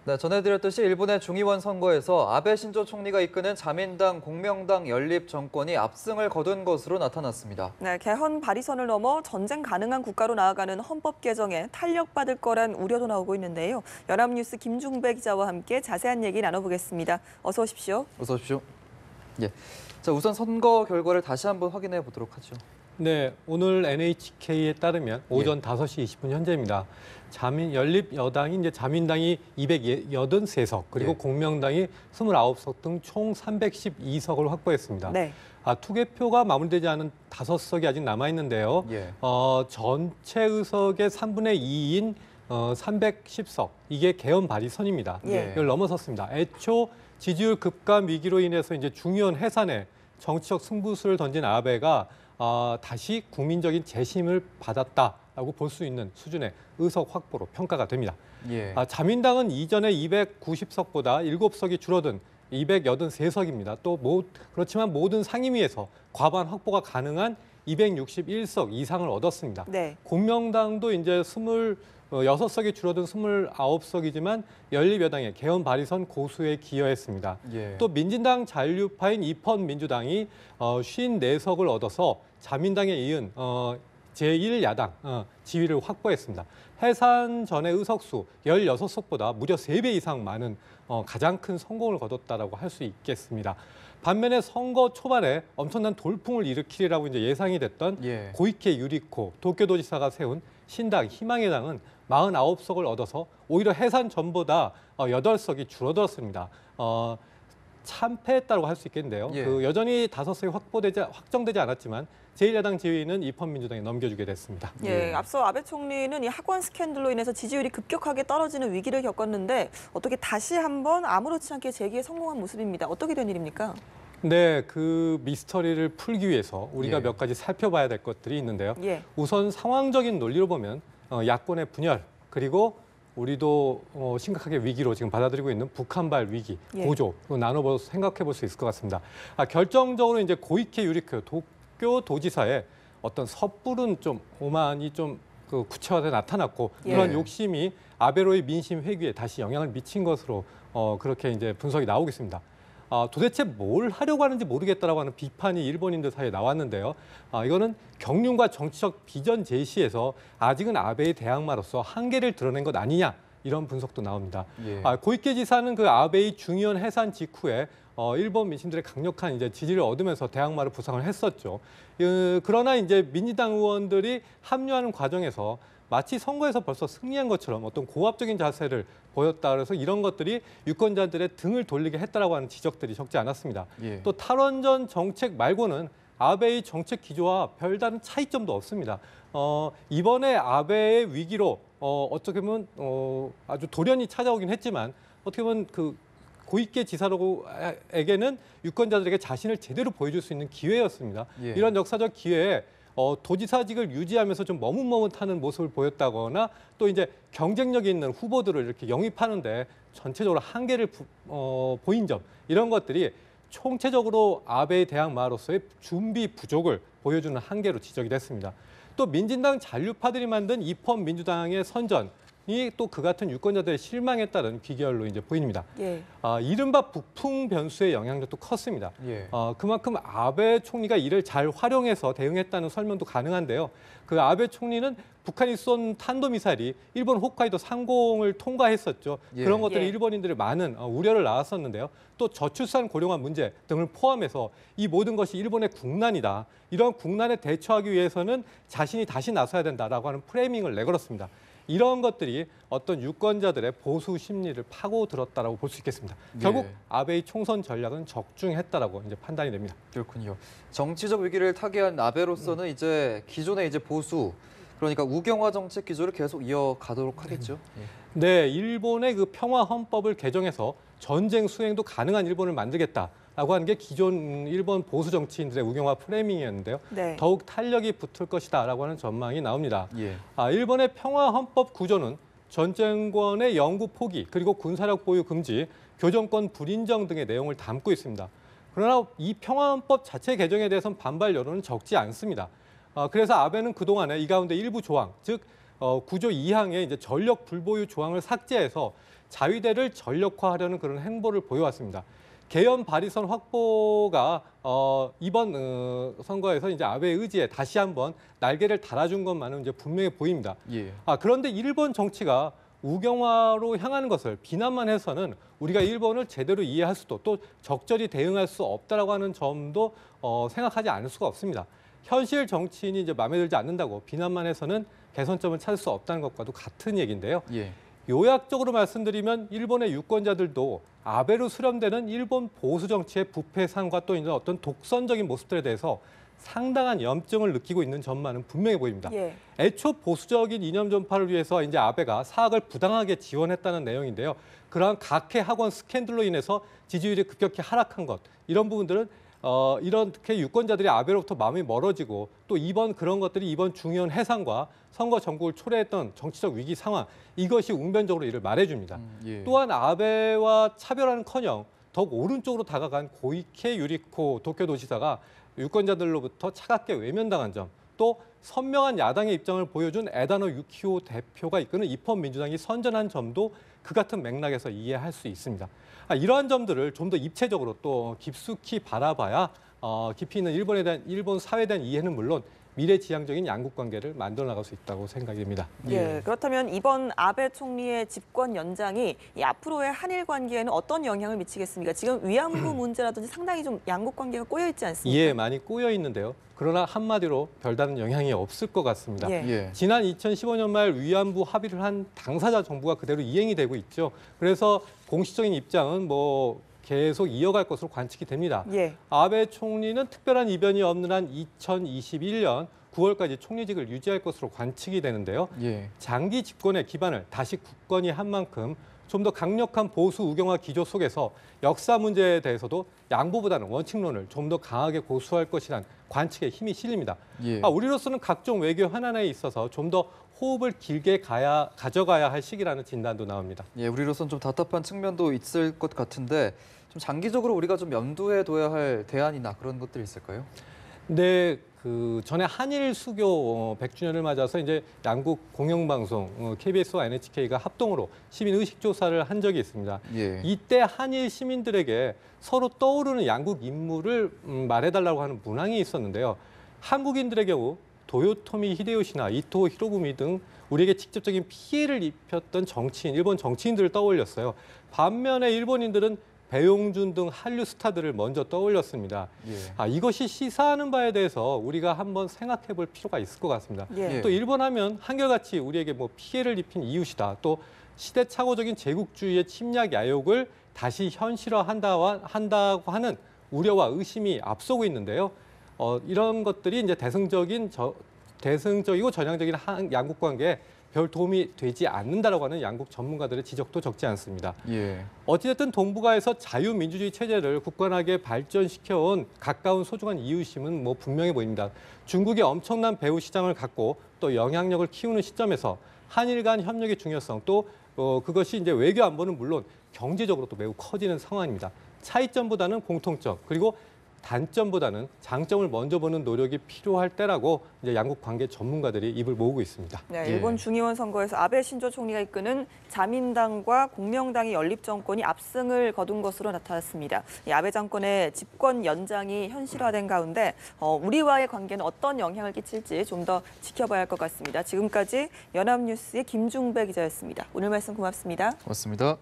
네, 전해드렸듯이 일본의 중의원 선거에서 아베 신조 총리가 이끄는 자민당, 공명당 연립 정권이 압승을 거둔 것으로 나타났습니다. 네, 개헌 발의선을 넘어 전쟁 가능한 국가로 나아가는 헌법 개정에 탄력받을 거란 우려도 나오고 있는데요. 연합뉴스 김중배 기자와 함께 자세한 얘기 나눠보겠습니다. 어서 오십시오. 어서 오십시오. 예. 자, 우선 선거 결과를 다시 한번 확인해 보도록 하죠. 네, 오늘 NHK에 따르면 오전 5시 20분 현재입니다. 연립 여당이 이제 자민당이 283석, 그리고 공명당이 29석 등 총 312석을 확보했습니다. 네. 투개표가 마무리되지 않은 5석이 아직 남아 있는데요. 전체 의석의 3분의 2인 310석, 이게 개헌 발의선입니다. 이걸 넘어섰습니다. 애초 지지율 급감 위기로 인해서 이제 중의원 해산에 정치적 승부수를 던진 아베가 다시 국민적인 재심을 받았다라고 볼 수 있는 수준의 의석 확보로 평가가 됩니다. 자민당은 이전에 290석보다 7석이 줄어든 283석입니다. 그렇지만 모든 상임위에서 과반 확보가 가능한 261석 이상을 얻었습니다. 네. 공명당도 이제 6석이 줄어든 29석이지만 연립여당의 개헌 발의선 고수에 기여했습니다. 또 민진당 잔류파인 입헌민주당이 54석을 얻어서 자민당에 이은 제1야당 지위를 확보했습니다. 해산 전의 의석수 16석보다 무려 3배 이상 많은 가장 큰 성공을 거뒀다라고 할 수 있겠습니다. 반면에 선거 초반에 엄청난 돌풍을 일으키리라고 이제 예상이 됐던 고이케 유리코 도쿄도지사가 세운 신당 희망의 당은 49석을 얻어서 오히려 해산 전보다 8석이 줄어들었습니다. 참패했다고 할 수 있겠는데요. 여전히 5석이 확정되지 않았지만 제1야당 지위는 입헌민주당에 넘겨주게 됐습니다. 앞서 아베 총리는 이 학원 스캔들로 인해서 지지율이 급격하게 떨어지는 위기를 겪었는데 어떻게 다시 한번 아무렇지 않게 재기에 성공한 모습입니다. 어떻게 된 일입니까? 네, 그 미스터리를 풀기 위해서 우리가 몇 가지 살펴봐야 될 것들이 있는데요. 우선 상황적인 논리로 보면 야권의 분열, 그리고 우리도 심각하게 위기로 지금 받아들이고 있는 북한발 위기, 고조 생각해 볼 수 있을 것 같습니다. 결정적으로 이제 고이케 유리코 도쿄도지사의 어떤 섣부른 좀 오만이 좀 구체화돼 나타났고 그런 욕심이 아베로의 민심 회귀에 다시 영향을 미친 것으로 그렇게 이제 분석이 나오고 있습니다. 도대체 뭘 하려고 하는지 모르겠다라고 하는 비판이 일본인들 사이에 나왔는데요. 이거는 경륜과 정치적 비전 제시에서 아직은 아베의 대항마로서 한계를 드러낸 것 아니냐, 이런 분석도 나옵니다. 고이케 지사는 그 아베의 중의원 해산 직후에 일본 민심들의 강력한 이제 지지를 얻으면서 대항마를 부상을 했었죠. 그러나 이제 민주당 의원들이 합류하는 과정에서 마치 선거에서 벌써 승리한 것처럼 어떤 고압적인 자세를 보였다 그래서 이런 것들이 유권자들의 등을 돌리게 했다라고 하는 지적들이 적지 않았습니다. 또 탈원전 정책 말고는 아베의 정책 기조와 별다른 차이점도 없습니다. 이번에 아베의 위기로 어떻게 보면 아주 돌연히 찾아오긴 했지만 어떻게 보면 그 고이케 지사에게는 유권자들에게 자신을 제대로 보여줄 수 있는 기회였습니다. 이런 역사적 기회에 도지사직을 유지하면서 좀 머뭇머뭇하는 모습을 보였다거나 또 이제 경쟁력 있는 후보들을 이렇게 영입하는데 전체적으로 한계를 보인 점, 이런 것들이 총체적으로 아베의 대항마로서의 준비 부족을 보여주는 한계로 지적이 됐습니다. 또 민진당 잔류파들이 만든 입헌민주당의 선전이 또 그 같은 유권자들의 실망에 따른 귀결로 이제 보입니다. 이른바 북풍 변수의 영향력도 컸습니다. 그만큼 아베 총리가 이를 잘 활용해서 대응했다는 설명도 가능한데요. 그 아베 총리는 북한이 쏜 탄도미사일이 일본 홋카이도 상공을 통과했었죠. 그런 것들이 일본인들의 많은 우려를 낳았었는데요. 또 저출산 고령화 문제 등을 포함해서 이 모든 것이 일본의 국난이다. 이런 국난에 대처하기 위해서는 자신이 다시 나서야 된다라고 하는 프레이밍을 내걸었습니다. 이런 것들이 어떤 유권자들의 보수 심리를 파고들었다라고 볼 수 있겠습니다. 결국 아베의 총선 전략은 적중했다라고 이제 판단이 됩니다. 그렇군요. 정치적 위기를 타개한 아베로서는 이제 기존의 이제 보수, 그러니까 우경화 정책 기조를 계속 이어가도록 하겠죠. 네, 일본의 그 평화 헌법을 개정해서 전쟁 수행도 가능한 일본을 만들겠다라고 하는 게 기존 일본 보수 정치인들의 우경화 프레이밍이었는데요. 더욱 탄력이 붙을 것이다라고 하는 전망이 나옵니다. 일본의 평화 헌법 구조는 전쟁권의 영구 포기, 그리고 군사력 보유 금지, 교정권 불인정 등의 내용을 담고 있습니다. 그러나 이 평화 헌법 자체 개정에 대해서는 반발 여론은 적지 않습니다. 그래서 아베는 그동안에 이 가운데 일부 조항, 즉 9조 2항의 이제 전력 불보유 조항을 삭제해서 자위대를 전력화하려는 그런 행보를 보여왔습니다. 개헌 발의선 확보가 이번 선거에서 이제 아베의 의지에 다시 한번 날개를 달아준 것만은 이제 분명해 보입니다. 예. 그런데 일본 정치가 우경화로 향하는 것을 비난만 해서는 우리가 일본을 제대로 이해할 수도 또 적절히 대응할 수 없다라고 하는 점도 생각하지 않을 수가 없습니다. 현실 정치인이 이제 마음에 들지 않는다고 비난만 해서는 개선점을 찾을 수 없다는 것과도 같은 얘기인데요. 예. 요약적으로 말씀드리면 일본의 유권자들도 아베로 수렴되는 일본 보수 정치의 부패상과 또 이제 어떤 독선적인 모습들에 대해서 상당한 염증을 느끼고 있는 점만은 분명해 보입니다. 예. 애초 보수적인 이념 전파를 위해서 이제 아베가 사학을 부당하게 지원했다는 내용인데요. 그러한 각해 학원 스캔들로 인해서 지지율이 급격히 하락한 것, 이런 부분들은 이렇게 유권자들이 아베로부터 마음이 멀어지고 또 그런 것들이 이번 중요한 해상과 선거 전국을 초래했던 정치적 위기 상황, 이것이 웅변적으로 이를 말해줍니다. 예. 또한 아베와 차별하는커녕 더욱 오른쪽으로 다가간 고이케 유리코 도쿄도지사가 유권자들로부터 차갑게 외면당한 점, 또 선명한 야당의 입장을 보여준 에다노 유키오 대표가 이끄는 입헌민주당이 선전한 점도 그 같은 맥락에서 이해할 수 있습니다. 이러한 점들을 좀 더 입체적으로 또 깊숙이 바라봐야 깊이 있는 일본 사회에 대한 이해는 물론 미래지향적인 양국 관계를 만들어 나갈 수 있다고 생각이 됩니다. 예, 그렇다면 이번 아베 총리의 집권 연장이 이 앞으로의 한일 관계에는 어떤 영향을 미치겠습니까? 지금 위안부 문제라든지 상당히 좀 양국 관계가 꼬여 있지 않습니까? 예, 많이 꼬여 있는데요. 그러나 한마디로 별다른 영향이 없을 것 같습니다. 예. 예. 지난 2015년 말 위안부 합의를 한 당사자 정부가 그대로 이행이 되고 있죠. 그래서 공식적인 입장은 계속 이어갈 것으로 관측이 됩니다. 예. 아베 총리는 특별한 이변이 없는 한 2021년 9월까지 총리직을 유지할 것으로 관측이 되는데요. 예. 장기 집권의 기반을 다시 굳건히 한 만큼 좀 더 강력한 보수 우경화 기조 속에서 역사 문제에 대해서도 양보보다는 원칙론을 좀 더 강하게 고수할 것이란 관측에 힘이 실립니다. 예. 우리로서는 각종 외교 현안에 있어서 좀 더 호흡을 길게 가져가야 할 시기라는 진단도 나옵니다. 예, 우리로선 좀 답답한 측면도 있을 것 같은데 좀 장기적으로 우리가 좀 염두에 둬야 할 대안이나 그런 것들이 있을까요? 네, 전에 한일 수교 100주년을 맞아서 이제 양국 공영방송 KBS와 NHK가 합동으로 시민 의식 조사를 한 적이 있습니다. 예. 이때 한일 시민들에게 서로 떠오르는 양국 인물을 말해달라고 하는 문항이 있었는데요. 한국인들의 경우 도요토미 히데요시나 이토 히로부미 등 우리에게 직접적인 피해를 입혔던 일본 정치인들을 떠올렸어요. 반면에 일본인들은 배용준 등 한류 스타들을 먼저 떠올렸습니다. 예. 이것이 시사하는 바에 대해서 우리가 한번 생각해 볼 필요가 있을 것 같습니다. 예. 또 일본 하면 한결같이 우리에게 피해를 입힌 이웃이다. 또 시대착오적인 제국주의의 침략 야욕을 다시 현실화한다고 하는 우려와 의심이 앞서고 있는데요. 이런 것들이 이제 대승적이고 전향적인 양국 관계에 별 도움이 되지 않는다라고 하는 양국 전문가들의 지적도 적지 않습니다. 예. 어찌됐든 동북아에서 자유민주주의 체제를 굳건하게 발전시켜온 가까운 소중한 이웃임은 분명해 보입니다. 중국이 엄청난 배후 시장을 갖고 또 영향력을 키우는 시점에서 한일 간 협력의 중요성 또 그것이 이제 외교 안보는 물론 경제적으로도 매우 커지는 상황입니다. 차이점보다는 공통점 그리고 단점보다는 장점을 먼저 보는 노력이 필요할 때라고 이제 양국 관계 전문가들이 입을 모으고 있습니다. 네, 일본 중의원 선거에서 아베 신조 총리가 이끄는 자민당과 공명당의 연립 정권이 압승을 거둔 것으로 나타났습니다. 이 아베 정권의 집권 연장이 현실화된 가운데 우리와의 관계는 어떤 영향을 끼칠지 좀 더 지켜봐야 할 것 같습니다. 지금까지 연합뉴스의 김중배 기자였습니다. 오늘 말씀 고맙습니다. 고맙습니다.